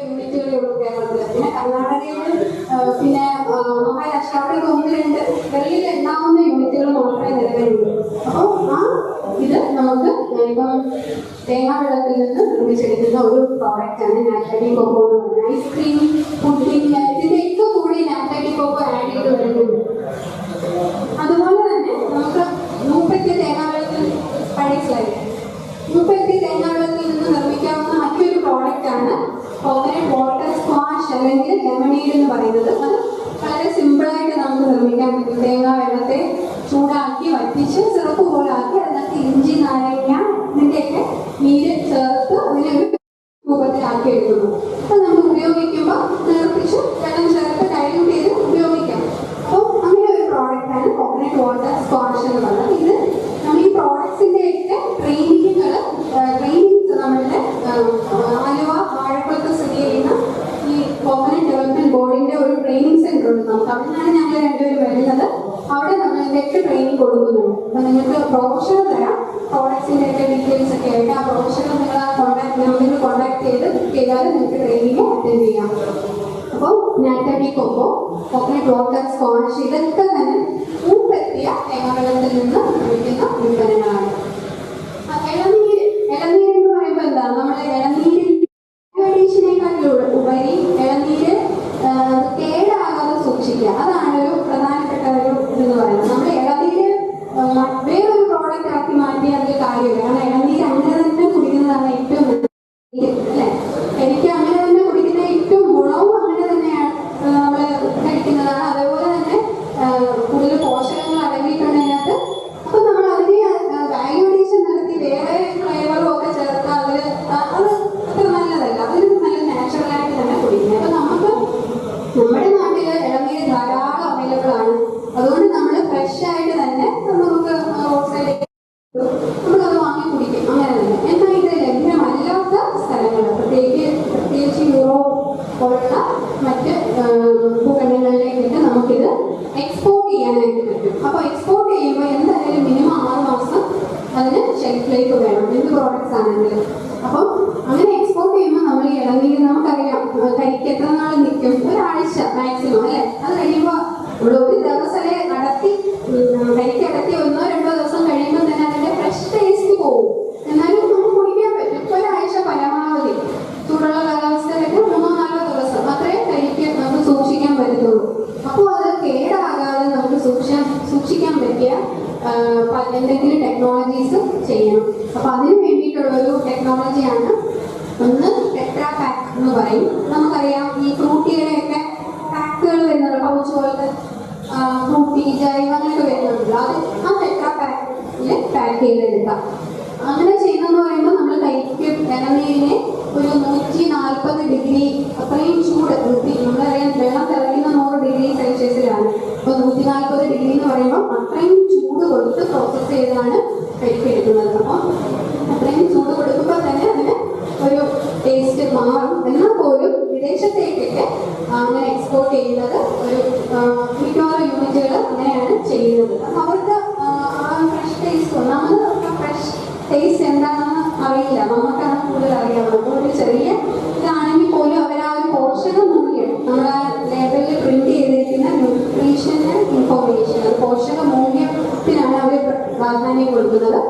യൂണിറ്റുകളേ ഉള്ളൂ കേരളത്തിൽ. പിന്നെ കർണാടകയിൽ പിന്നെ മഹാരാഷ്ട്ര അവിടെ 1-2 വെളിയിൽ എണ്ണാവുന്ന യൂണിറ്റുകൾ മാത്രമേ നിലവിലുള്ളൂ. അപ്പോൾ ഇത് നമുക്ക് ഇപ്പം തേങ്ങാ വെള്ളത്തിൽ നിന്ന് നിർമ്മിച്ചെടുക്കുന്ന ഒരു പ്രോഡക്റ്റാണ് നാറ്റലി കൊക്കോ എന്ന് പറയുന്നത്. ഐസ്ക്രീം, പുഡിംഗ് ഇതിൻ്റെയൊക്കെ കൂടി നാറ്റലി കൊക്കോ ആഡ് ചെയ്ത് വരുന്നുണ്ട്. അതുപോലെ തന്നെ നമുക്ക് മൂപ്പത്തി തേങ്ങാ വെള്ളത്തിൽ പഴയ സ്ലൈഡ് മൂപ്പത്തി തേങ്ങാ വെള്ളത്തിൽ നിന്ന് നിർമ്മിക്കാവുന്ന മറ്റൊരു പ്രോഡക്റ്റാണ് കോക്കനട്ട് വാട്ടർ സ്ക്വാഷ് അല്ലെങ്കിൽ ലെമണേഡ് എന്ന് പറയുന്നത്. അത് വളരെ സിമ്പിളായിട്ട് നമുക്ക് നിർമ്മിക്കാൻ പറ്റും. തേങ്ങാ വെള്ളത്തെ ചൂടാക്കി വറ്റിച്ച് സിറപ്പ് പോലെ ആക്കി അതിനകത്ത് ഇഞ്ചി, നാരങ്ങ ഇതിൻ്റെയൊക്കെ നീര് ചേർത്ത് അതിനൊരു രൂപത്തിലാക്കി എടുക്കുന്നു. അത് നമ്മൾ ഉപയോഗിക്കുമ്പോൾ നേർപ്പിച്ച് വെള്ളം ചേർത്ത് ഡൈല്യൂട്ട് ചെയ്ത് ഉപയോഗിക്കാം. അപ്പോൾ അങ്ങനെ ഒരു പ്രോഡക്റ്റാണ് കോക്കനട്ട് വാട്ടർ സ്ക്വാഷ് എന്ന് പറയുന്നത്. ഇത് നമ്മൾ ഈ പ്രോഡക്ട്സിൻ്റെയൊക്കെ ട്രെയിനിങ്ങുകൾ നമ്മളുടെ ആലുവ വാഴക്കുളത്ത് സ്ഥിതി ചെയ്യുന്ന ഈ കോക്കനട്ട് ഡെവലപ്മെന്റ് ബോർഡിന്റെ ഒരു ട്രെയിനിങ് സെന്റർ ഉണ്ട്. നമുക്ക് അവിടെയാണ് ഞങ്ങൾ രണ്ടുപേരും വരുന്നത്. അവിടെ നമ്മൾ ഇതിൻ്റെയൊക്കെ ട്രെയിനിങ് കൊടുക്കുന്നുണ്ട്. അപ്പം നിങ്ങൾക്ക് ബ്രോഷർ തരാം, പ്രോഡക്ട്സിൻ്റെ ഒക്കെ ഡീറ്റെയിൽസ് ഒക്കെ ആയിട്ട്. ആ ബ്രോഷർ നിങ്ങൾ ആ കോൺടാക്ട് നമ്പറിൽ കോൺടാക്ട് ചെയ്ത് ബുക്ക് ചെയ്താൽ നിങ്ങൾക്ക് ട്രെയിനിങ് അറ്റൻഡ് ചെയ്യാം. അപ്പോൾ നാറ്റലി കൊക്കോ, കോക്കനട്ട് വാട്ടർ സ്ക്വാഷ് ഇതൊക്കെ തന്നെ മൂപ്പെത്തിയ തേങ്ങാവെള്ളത്തിൽ നിന്ന് നിർമ്മിക്കുന്ന ഉൽപ്പന്നങ്ങളാണ്. ഇളനീര് എന്ന് പറയുമ്പോൾ എന്താ, നമ്മുടെ ഇളനീരിനേക്കാട്ടിലൂടെ ഉപരി ഇളനീര് കേടാകാതെ സൂക്ഷിക്കുക. അതാണ് ഒരു പ്രധാനപ്പെട്ട ഒരു ഇതെന്ന് പറയുന്നത്. നമ്മൾ ഇളനീര് വേറൊരു പ്രോഡക്റ്റ് ആക്കി മാറ്റിയ അതിൽ കാര്യമില്ല. കാരണം ഇളനീര് അങ്ങനെ തന്നെ കുടിക്കുന്നതാണ് ഏറ്റവും അല്ലേ. എനിക്ക് അങ്ങനെ തന്നെ കുടിക്കുന്ന ഏറ്റവും ഗുണവും അങ്ങനെ തന്നെയാണ് നമ്മൾ കഴിക്കുന്നതാണ്. അതേപോലെ തന്നെ കൂടുതൽ പോഷകങ്ങൾ അടങ്ങിയിട്ടുണ്ട് അതിനകത്ത്. അപ്പൊ നമ്മൾ അതിനെ വാല്യൂഡേഷൻ നടത്തി വേറെ ഫ്ലേവറും ഒക്കെ ചേർത്ത് അത് അത്ര നല്ലതല്ല. അതൊരു നല്ല നാച്ചുറലായിട്ട് തന്നെ കുടിക്കുന്നത്. അപ്പൊ നമുക്ക് നമ്മുടെ നാട്ടിൽ ഇളനീര് ധാരാളം അവൈലബിൾ ആണ്. അതുകൊണ്ട് നമ്മൾ ഫ്രഷ് ആയിട്ട് തന്നെ നമുക്ക് റോഡ് സൈഡിൽ നമ്മളത് വാങ്ങി കുടിക്കും അങ്ങനെ തന്നെ. എന്നാൽ ഇത് ലഭ്യമല്ലാത്ത സ്ഥലങ്ങൾ, പ്രത്യേകിച്ച് യൂറോപ്പ് പോലുള്ള മറ്റ് ഭൂഖണ്ഡങ്ങളിലേക്കൊക്കെ നമുക്കിത് എക്സ്പോർട്ട് ചെയ്യാനായിട്ട് പറ്റും. അപ്പോൾ എക്സ്പോർട്ട് ചെയ്യുമ്പോൾ എന്തായാലും മിനിമം 6 മാസം അതിന് ഷെൽഫ് ലൈഫ് വേണം, എന്ത് പ്രോഡക്ട്സ് ആണെങ്കിലും. അപ്പം അങ്ങനെ എക്സ്പോർട്ട് ചെയ്യുമ്പോൾ നമ്മൾ ഈ ഇളനീര് നമുക്കറിയാം കരിക്ക് എത്ര നാൾ നിൽക്കും, ഒരാഴ്ച മാക്സിമം അല്ലേ. അത് കഴിയുമ്പോൾ നമ്മൾ ഒരു ദിവസം അടത്തി കരിക്ക് അടത്തി 1-2 ദിവസം കഴിയുമ്പോൾ തന്നെ അതിൻ്റെ ഫ്രഷ് ടേസ്റ്റ് പോകും. എന്നാലും നമുക്ക് കുടിക്കാൻ പറ്റും. ഒരാഴ്ച പരമാവധി ചൂടുള്ള കാലാവസ്ഥയിലൊക്കെ 3-4 ദിവസം അത്രയും കരിക്ക് നമുക്ക് സൂക്ഷിക്കാൻ പറ്റത്തുള്ളൂ. അപ്പോൾ അത് കേടാകാതെ നമുക്ക് സൂക്ഷിക്കാൻ പറ്റിയ എന്തെങ്കിലും ടെക്നോളജീസ് ചെയ്യണം. അപ്പോൾ അതിന് വേണ്ടിയിട്ടുള്ളൊരു ടെക്നോളജിയാണ് ഒന്ന് ടെട്രാ പാക്ക് എന്ന് പറയും. നമുക്കറിയാം ഈ ഫ്രൂട്ടിയുടെയൊക്കെ പാക്കുകൾ വരുന്നുണ്ട്, പൗച്ച് പോലത്തെ ഫ്രൂട്ടി, ജൈവ അങ്ങനെയൊക്കെ വരുന്നുണ്ടല്ലോ. അത് ആ ടെട്രാ പാക്കിൽ പാക്ക് ചെയ്തെടുക്കാം. അങ്ങനെ ചെയ്യുന്നതെന്ന് പറയുമ്പോൾ നമ്മൾ കരിക്ക് ഇളനീരിനെ ഒരു 140 ഡിഗ്രി അത്രയും ചൂട്, നമ്മളറിയാം വെള്ളം തിളയ്ക്കുന്ന 100 ഡിഗ്രി സെൽഷ്യസിലാണ്. അപ്പോൾ 140 ഡിഗ്രി എന്ന് പറയുമ്പോൾ അത്രയും ചൂട് കൊടുത്ത് പ്രോസസ്സ് ചെയ്താണ് കരിക്ക് എടുക്കുന്നത്. അപ്പം അത്രയും ചൂട് കൊടുക്കുമ്പോൾ തന്നെ അതിന് ഒരു ടേസ്റ്റ് മാറും. എന്നാൽ പോലും വിദേശത്തേക്കൊക്കെ അങ്ങനെ എക്സ്പോർട്ട് ചെയ്യുന്നത് ഒരു മിക്കവാറും യൂണിറ്റുകൾ അങ്ങനെയാണ് ചെയ്യുന്നത്. അപ്പം അവർക്ക് ഫ്രഷ് ടേസ്റ്റ്, നമ്മൾ ഫ്രഷ് ടേസ്റ്റ് എന്താണെന്ന് അറിയില്ല, നമുക്കാണ് കൂടുതൽ അറിയാവുന്നത്. ഒരു ചെറിയ ഇതാണെങ്കിൽ പോലും അവർ ആ ഒരു പോഷക മൂല്യം നമ്മൾ ആ ലേബലിൽ പ്രിന്റ് ചെയ്തിരിക്കുന്ന ന്യൂട്രീഷൻ ഇൻഫോർമേഷൻ, അത് പോഷക മൂല്യത്തിനാണ് അവർ പ്രാധാന്യം കൊടുക്കുന്നത്.